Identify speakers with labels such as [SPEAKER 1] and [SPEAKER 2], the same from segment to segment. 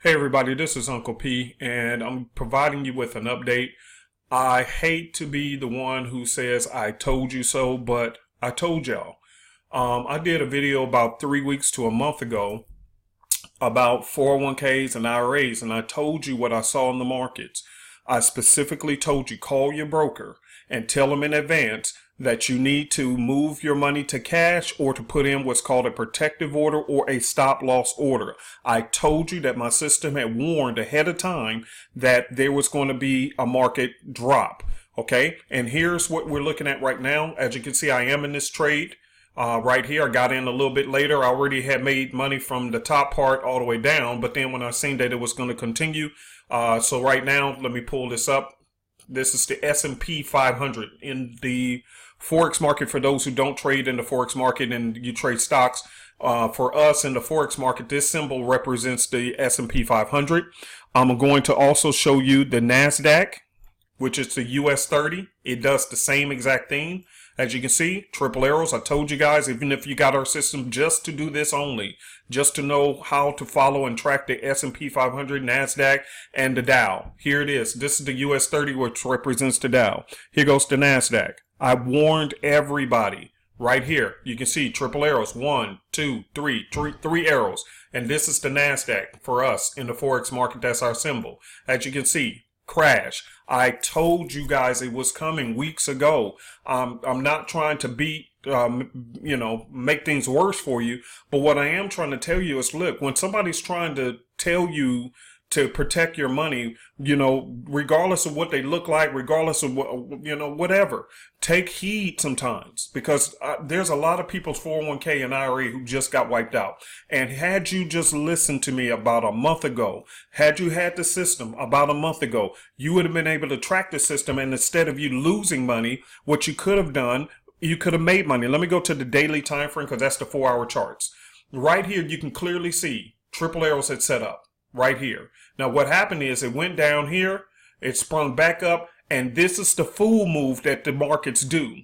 [SPEAKER 1] Hey everybody, this is Uncle P, and I'm providing you with an update. I hate to be the one who says I told you so, but I told y'all. I did a video about 3 weeks to a month ago about 401ks and IRAs, and I told you what I saw in the markets. I specifically told you call your broker and tell them in advance that you need to move your money to cash or to put in what's called a protective order or a stop loss order. I told you that my system had warned ahead of time that there was going to be a market drop. Okay. And here's what we're looking at right now. As you can see, I am in this trade. Right here, I got in a little bit later. I already had made money from the top part all the way down, but then when I seen that it was going to continue, so right now, let me pull this up. This is the S&P 500 in the Forex market. For those who don't trade in the Forex market and you trade stocks, for us in the Forex market, this symbol represents the S&P 500. I'm going to also show you the NASDAQ, which is the US 30. It does the same exact thing. As you can see, triple arrows. I told you guys, even if you got our system just to do this only, just to know how to follow and track the S&P 500, NASDAQ, and the Dow. Here it is. This is the US 30, which represents the Dow. Here goes the NASDAQ. I warned everybody. Right here, you can see triple arrows. 1, 2, 3, three arrows. And this is the NASDAQ for us in the Forex market. That's our symbol. As you can see, crash. I told you guys it was coming weeks ago. I'm not trying to make things worse for you. But what I am trying to tell you is, look, when somebody's trying to tell you to protect your money, regardless of what they look like, regardless of what, whatever, take heed sometimes, because there's a lot of people's 401k and IRA who just got wiped out. And had you just listened to me about a month ago, had you had the system about a month ago, you would have been able to track the system. And instead of you losing money, what you could have done, you could have made money. Let me go to the daily time frame, because that's the 4-hour charts. Right here, you can clearly see triple arrows had set up. Right here. Now what happened is it went down here, it sprung back up, and this is the fool move that the markets do.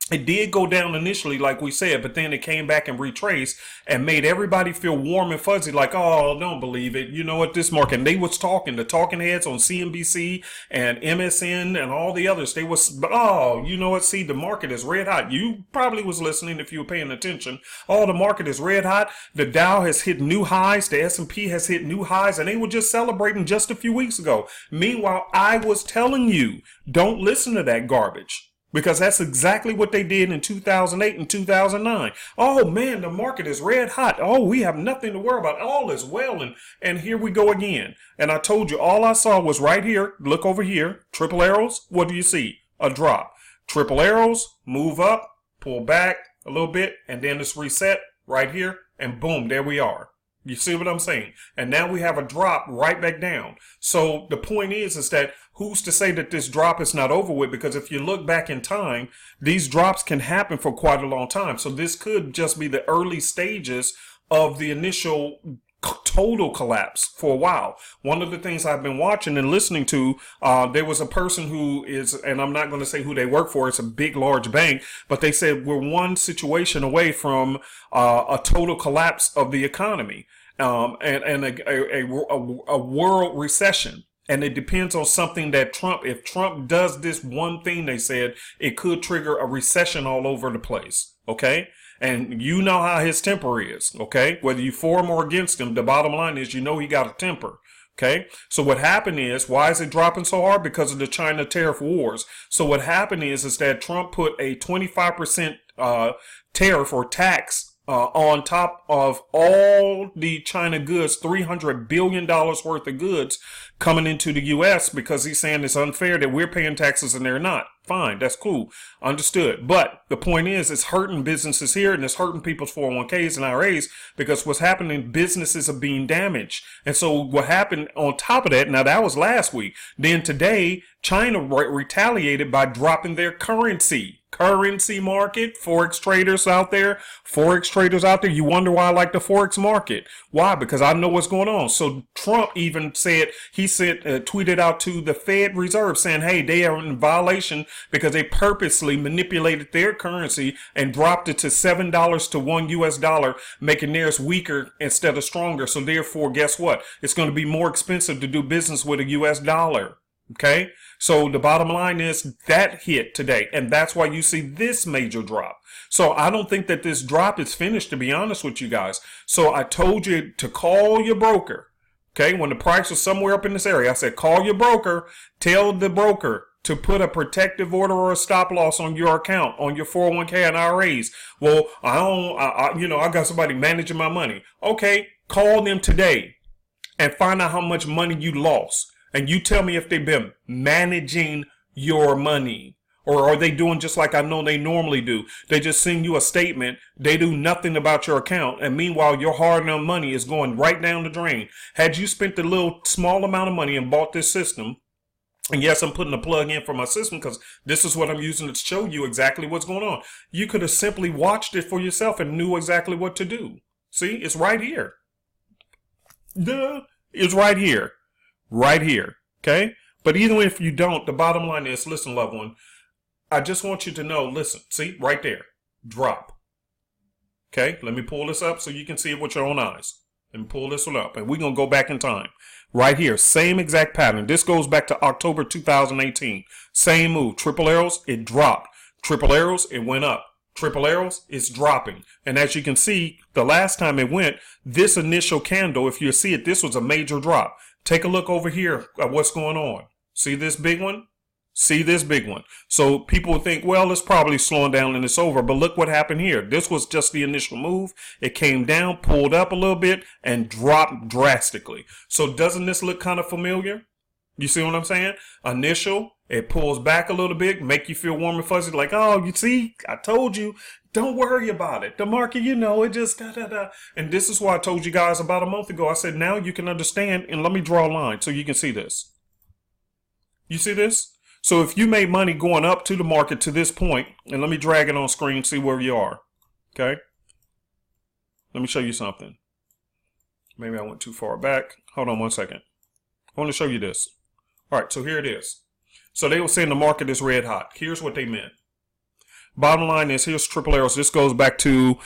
[SPEAKER 1] It did go down initially, like we said, but then it came back and retraced and made everybody feel warm and fuzzy, like, oh, don't believe it. You know what, this market, and they was talking, the talking heads on CNBC and MSN and all the others, they was, oh, you know what, see, the market is red hot. You probably was listening if you were paying attention. Oh, the market is red hot. The Dow has hit new highs. The S&P has hit new highs, and they were just celebrating just a few weeks ago. Meanwhile, I was telling you, don't listen to that garbage. Because that's exactly what they did in 2008 and 2009. Oh man, the market is red hot. Oh, we have nothing to worry about. All is well. And here we go again. And I told you, all I saw was right here. Look over here. Triple arrows. What do you see? A drop. Triple arrows. Move up. Pull back a little bit. And then it's reset right here. And boom, there we are. You see what I'm saying? And now we have a drop right back down. So the point is that who's to say that this drop is not over with? Because if you look back in time, these drops can happen for quite a long time. So this could just be the early stages of the initial total collapse for a while. One of the things I've been watching and listening to, there was a person who is, and I'm not going to say who they work for, it's a big, large bank, but they said we're one situation away from a total collapse of the economy and a world recession. And it depends on something that if Trump does this one thing, they said it could trigger a recession all over the place. Okay. And you know how his temper is. Okay. Whether you for him or against him, the bottom line is, he got a temper. Okay. So what happened is, why is it dropping so hard? Because of the China tariff wars. So what happened is that Trump put a 25% tariff or tax on top of all the China goods, $300 billion worth of goods coming into the U.S. because he's saying it's unfair that we're paying taxes and they're not. Fine, that's cool. Understood. But the point is, it's hurting businesses here and it's hurting people's 401ks and IRAs, because what's happening, businesses are being damaged. And so what happened on top of that, now that was last week. Then today, China retaliated by dropping their currency market. Forex traders out there, you wonder why I like the Forex market. Why? Because I know what's going on. So Trump even said, tweeted out to the Fed Reserve saying, hey, they are in violation because they purposely manipulated their currency and dropped it to $7 to $1 US, making theirs weaker instead of stronger. So therefore, guess what? It's going to be more expensive to do business with a US dollar. Okay, so the bottom line is that hit today, and that's why you see this major drop. So I don't think that this drop is finished, to be honest with you guys. So I told you to call your broker. Okay, when the price was somewhere up in this area, I said call your broker, tell the broker to put a protective order or a stop loss on your account, on your 401k and IRAs. Well, I got somebody managing my money. Okay, call them today and find out how much money you lost. And you tell me if they've been managing your money, or are they doing just like I know they normally do? They just send you a statement. They do nothing about your account. And meanwhile, your hard-earned money is going right down the drain. Had you spent a little small amount of money and bought this system, and yes, I'm putting a plug in for my system because this is what I'm using to show you exactly what's going on. You could have simply watched it for yourself and knew exactly what to do. See, it's right here. Duh. It's right here. Right here. Okay? But even if you don't, the bottom line is, listen, loved one, I just want you to know, listen, see, right there, drop. Okay? Let me pull this up so you can see it with your own eyes. Let me pull this one up, and we're going to go back in time. Right here, same exact pattern. This goes back to October 2018. Same move. Triple arrows, it dropped. Triple arrows, it went up. Triple arrows, it's dropping. And as you can see, the last time it went, this initial candle, if you see it, this was a major drop. Take a look over here at what's going on. See this big one? See this big one. So people would think, well, it's probably slowing down and it's over. But look what happened here. This was just the initial move. It came down, pulled up a little bit, and dropped drastically. So doesn't this look kind of familiar? You see what I'm saying? Initial, it pulls back a little bit, make you feel warm and fuzzy, like, oh, you see, I told you, don't worry about it. The market, it just da-da-da. And this is why I told you guys about a month ago. I said, now you can understand, and let me draw a line so you can see this. You see this? So if you made money going up to the market to this point, and let me drag it on screen, see where you are. Okay? Let me show you something. Maybe I went too far back. Hold on one second. I want to show you this. All right, so here it is. So they were saying the market is red hot. Here's what they meant. Bottom line is, here's triple arrows. This goes back to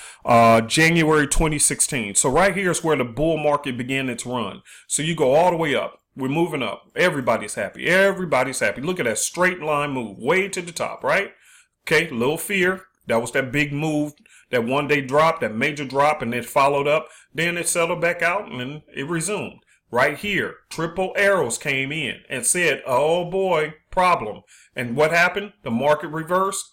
[SPEAKER 1] January 2016. So right here is where the bull market began its run. So you go all the way up. We're moving up. Everybody's happy. Everybody's happy. Look at that straight line move way to the top, right? Okay, little fear. That was that big move, that one day drop, that major drop, and it followed up. Then it settled back out and then it resumed. Right here, triple arrows came in and said, oh boy, problem. And what happened? The market reversed.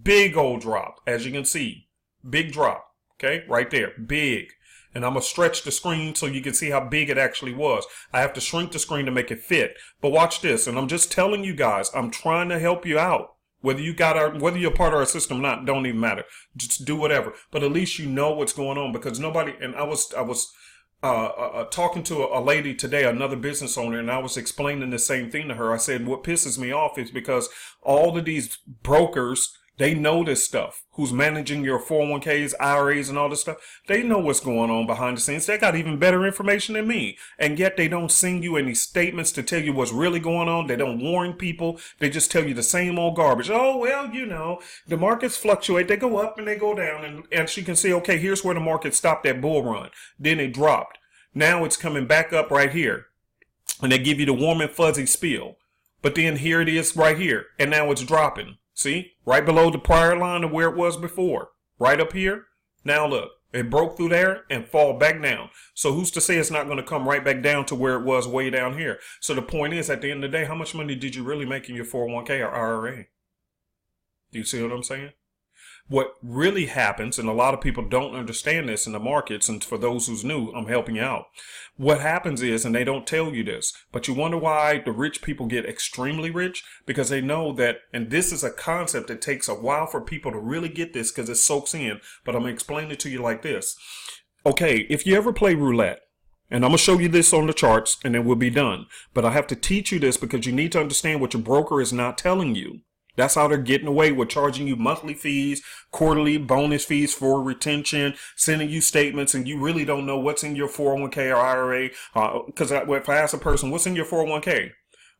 [SPEAKER 1] Big old drop, as you can see. Big drop. Okay, right there. Big. And I'm going to stretch the screen so you can see how big it actually was. I have to shrink the screen to make it fit. But watch this. And I'm just telling you guys, I'm trying to help you out. Whether you're part of our system or not, don't even matter. Just do whatever. But at least you know what's going on, because nobody, and I was talking to a lady today, another business owner, and I was explaining the same thing to her. I said, what pisses me off is because all of these brokers, they know this stuff. Who's managing your 401ks, IRAs, and all this stuff. They know what's going on behind the scenes. They got even better information than me. And yet they don't send you any statements to tell you what's really going on. They don't warn people. They just tell you the same old garbage. Oh, well, the markets fluctuate. They go up and they go down. And she can say, okay, here's where the market stopped that bull run. Then it dropped. Now it's coming back up right here. And they give you the warm and fuzzy spiel. But then here it is right here. And now it's dropping. See, right below the prior line of where it was before, right up here. Now look, it broke through there and fall back down. So who's to say it's not going to come right back down to where it was way down here? So the point is, at the end of the day, how much money did you really make in your 401k or IRA? Do you see what I'm saying? What really happens, and a lot of people don't understand this in the markets, and for those who's new, I'm helping you out. What happens is, and they don't tell you this, but you wonder why the rich people get extremely rich? Because they know that, and this is a concept that takes a while for people to really get this because it soaks in, but I'm going to explain it to you like this. Okay, if you ever play roulette, and I'm going to show you this on the charts, and then we'll be done. But I have to teach you this because you need to understand what your broker is not telling you. That's how they're getting away with charging you monthly fees, quarterly bonus fees for retention, sending you statements, and you really don't know what's in your 401k or IRA. Because if I ask a person, what's in your 401k?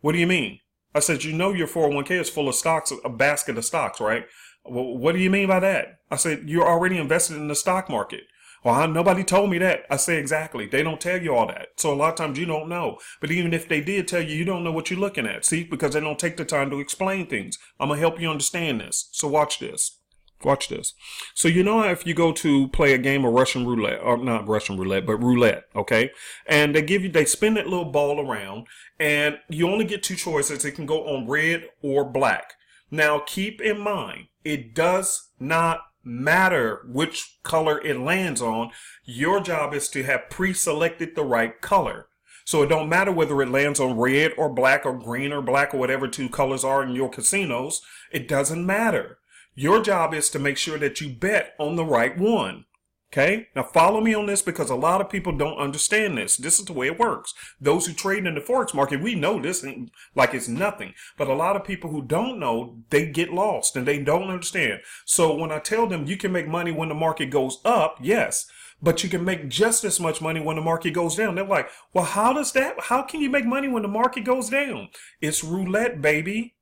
[SPEAKER 1] What do you mean? I said, you know, your 401k is full of stocks, a basket of stocks, right? Well, what do you mean by that? I said, you're already invested in the stock market. Well, nobody told me that. I say, exactly. They don't tell you all that. So a lot of times you don't know. But even if they did tell you, you don't know what you're looking at. See, because they don't take the time to explain things. I'm going to help you understand this. So watch this. Watch this. So you know if you go to play a game of Russian roulette, or not Russian roulette, but roulette, okay? And they spin that little ball around, and you only get two choices. It can go on red or black. Now keep in mind, it does not matter which color it lands on. Your job is to have pre-selected the right color. So it don't matter whether it lands on red or black or green or black or whatever two colors are in your casinos. It doesn't matter. Your job is to make sure that you bet on the right one. Okay? Now follow me on this because a lot of people don't understand this. This is the way it works. Those who trade in the Forex market, we know this like it's nothing. But a lot of people who don't know, they get lost and they don't understand. So when I tell them you can make money when the market goes up, yes. But you can make just as much money when the market goes down. They're like, well, how can you make money when the market goes down? It's roulette, baby.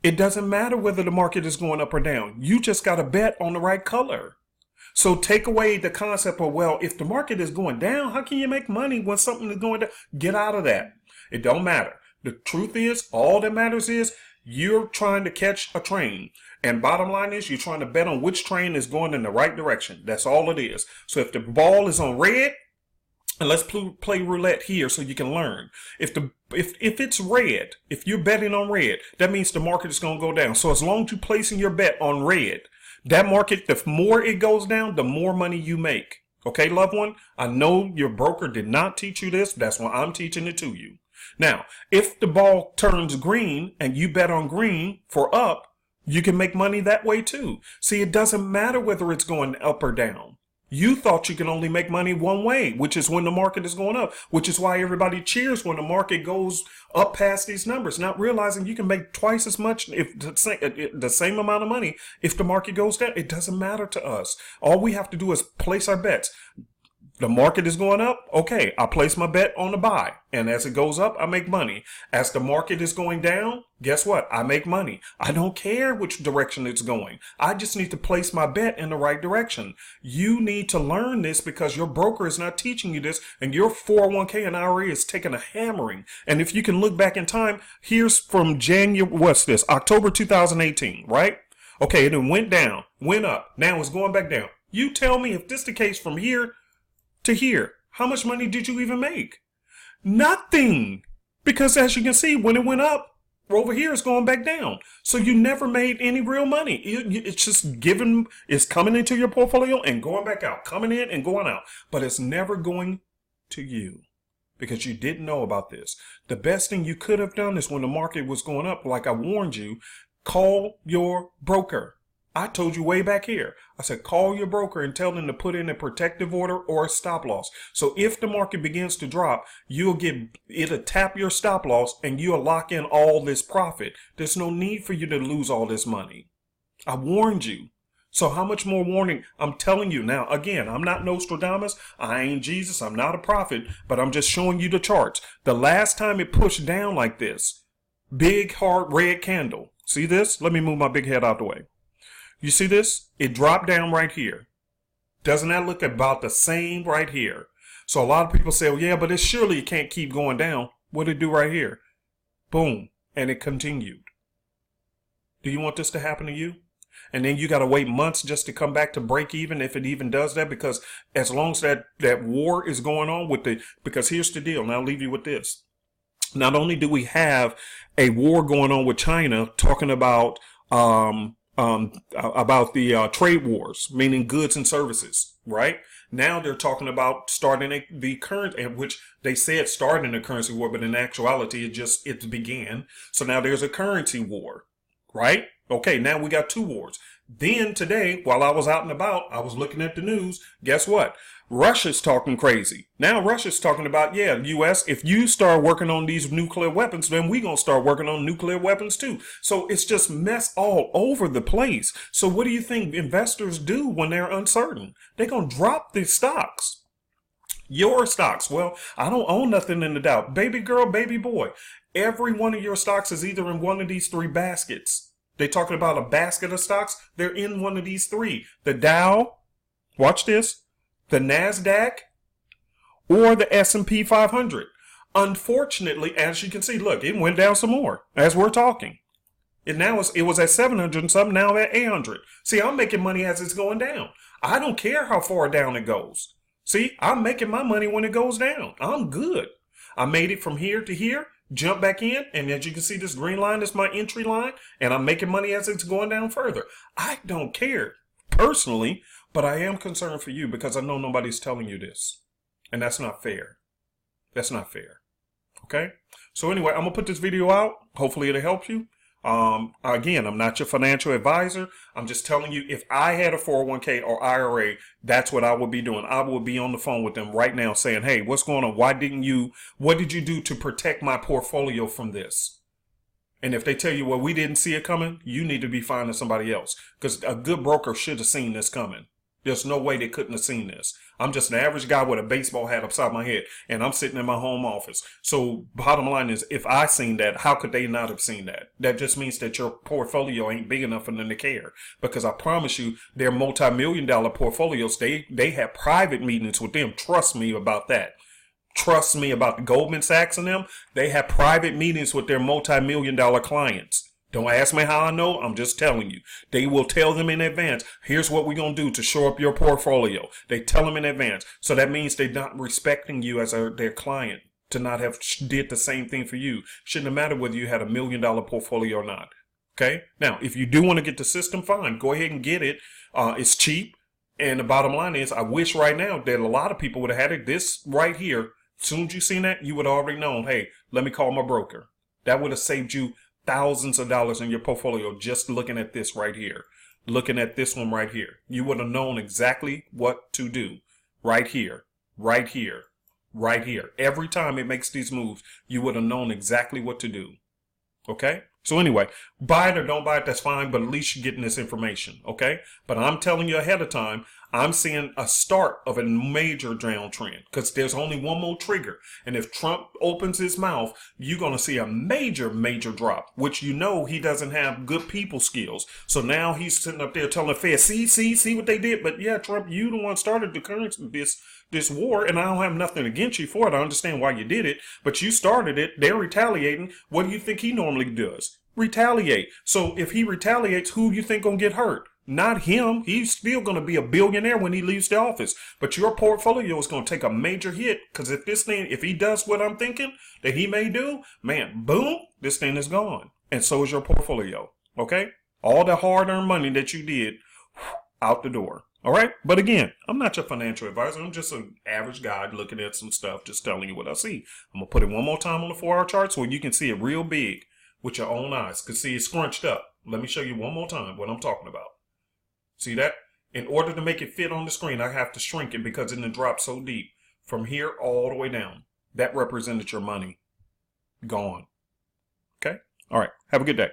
[SPEAKER 1] It doesn't matter whether the market is going up or down. You just got to bet on the right color. So take away the concept of, well, if the market is going down, how can you make money when something is going down? Get out of that. It don't matter. The truth is, all that matters is you're trying to catch a train. And bottom line is you're trying to bet on which train is going in the right direction. That's all it is. So if the ball is on red, and let's play roulette here so you can learn. If it's red, if you're betting on red, that means the market is going to go down. So as long as you're placing your bet on red, that market, the more it goes down, the more money you make. Okay, loved one? I know your broker did not teach you this. That's why I'm teaching it to you. Now, if the ball turns green and you bet on green for up, you can make money that way too. See, it doesn't matter whether it's going up or down. You thought you can only make money one way, which is when the market is going up, which is why everybody cheers when the market goes up past these numbers, not realizing you can make twice as much, if the same amount of money, if the market goes down. It doesn't matter to us. All we have to do is place our bets. The market is going up. Okay, I place my bet on the buy. And as it goes up, I make money. As the market is going down, guess what? I make money. I don't care which direction it's going. I just need to place my bet in the right direction. You need to learn this because your broker is not teaching you this, and your 401k and IRA is taking a hammering. And if you can look back in time, here's from October 2018, right? Okay, it went down, went up. Now it's going back down. You tell me if this is the case from here to here, how much money did you even make? Nothing. Because as you can see, when it went up, over here it's going back down. So you never made any real money. It's just it's coming into your portfolio and going back out, coming in and going out. But it's never going to you because you didn't know about this. The best thing you could have done is when the market was going up, like I warned you, call your broker. I told you way back here. I said, call your broker and tell them to put in a protective order or a stop loss. So if the market begins to drop, it'll tap your stop loss and you'll lock in all this profit. There's no need for you to lose all this money. I warned you. So how much more warning? I'm telling you now, again, I'm not Nostradamus. I ain't Jesus. I'm not a prophet, but I'm just showing you the charts. The last time it pushed down like this, big hard red candle. See this? Let me move my big head out the way. You see this? It dropped down right here. Doesn't that look about the same right here? So a lot of people say, well, yeah, but surely it can't keep going down. What did it do right here? Boom. And it continued. Do you want this to happen to you? And then you got to wait months just to come back to break even, if it even does that, because as long as that war is going on because here's the deal, and I'll leave you with this. Not only do we have a war going on with China talking about the trade wars, meaning goods and services, right? Now they're talking about starting the current, which they said starting a currency war, but in actuality, it began. So now there's a currency war, right? Okay, now we got two wars. Then today, while I was out and about, I was looking at the news. Guess what? Russia's talking crazy. Now Russia's talking about, yeah, U.S., if you start working on these nuclear weapons, then we going to start working on nuclear weapons too. So it's just mess all over the place. So what do you think investors do when they're uncertain? They're going to drop their stocks. Your stocks. Well, I don't own nothing in the Dow. Baby girl, baby boy. Every one of your stocks is either in one of these three baskets. They're talking about a basket of stocks. They're in one of these three. The Dow, watch this, the NASDAQ, or the S&P 500. Unfortunately, as you can see, look, it went down some more as we're talking. It was at 700 and something, now at 800. See, I'm making money as it's going down. I don't care how far down it goes. See, I'm making my money when it goes down. I'm good. I made it from here to here, jump back in, and as you can see, this green line is my entry line, and I'm making money as it's going down further. I don't care personally, but I am concerned for you because I know nobody's telling you this. And that's not fair. That's not fair. Okay? So anyway, I'm going to put this video out. Hopefully it'll help you. Again, I'm not your financial advisor. I'm just telling you, if I had a 401k or IRA, that's what I would be doing. I would be on the phone with them right now saying, hey, what's going on? What did you do to protect my portfolio from this? And if they tell you, well, we didn't see it coming, you need to be finding somebody else, because a good broker should have seen this coming. There's no way they couldn't have seen this. I'm just an average guy with a baseball hat upside my head, and I'm sitting in my home office. So bottom line is, if I seen that, how could they not have seen that? That just means that your portfolio ain't big enough for them to care. Because I promise you, their multi-million-dollar portfolios, they have private meetings with them. Trust me about that. Trust me about the Goldman Sachs and them. They have private meetings with their multi-million-dollar clients. Don't ask me how I know. I'm just telling you. They will tell them in advance, here's what we're going to do to shore up your portfolio. They tell them in advance. So that means they're not respecting you as their client to not have did the same thing for you. Shouldn't have mattered whether you had $1 million portfolio or not. Okay? Now, if you do want to get the system, fine. Go ahead and get it. It's cheap. And the bottom line is, I wish right now that a lot of people would have had it. This right here, as soon as you seen that, you would have already known, hey, let me call my broker. That would have saved you thousands of dollars in your portfolio just looking at this right here. Looking at this one right here. You would have known exactly what to do. Right here. Right here. Right here. Every time it makes these moves, you would have known exactly what to do. Okay? So anyway, buy it or don't buy it, that's fine, but at least you're getting this information, okay? But I'm telling you ahead of time, I'm seeing a start of a major downtrend because there's only one more trigger. And if Trump opens his mouth, you're going to see a major, major drop, which you know he doesn't have good people skills. So now he's sitting up there telling the Fed, see what they did. But yeah, Trump, you the one started the currency, this war, and I don't have nothing against you for it. I understand why you did it, but you started it. They're retaliating. What do you think he normally does? Retaliate. So if he retaliates, who do you think gonna get hurt? Not him. He's still going to be a billionaire when he leaves the office. But your portfolio is going to take a major hit because if he does what I'm thinking that he may do, man, boom, this thing is gone. And so is your portfolio. Okay? All the hard-earned money that you did, out the door. All right? But again, I'm not your financial advisor. I'm just an average guy looking at some stuff, just telling you what I see. I'm going to put it one more time on the 4-hour chart so you can see it real big with your own eyes. Because see, it's scrunched up. Let me show you one more time what I'm talking about. See that? In order to make it fit on the screen, I have to shrink it because it done dropped so deep from here all the way down. That represented your money. Gone. Okay? All right. Have a good day.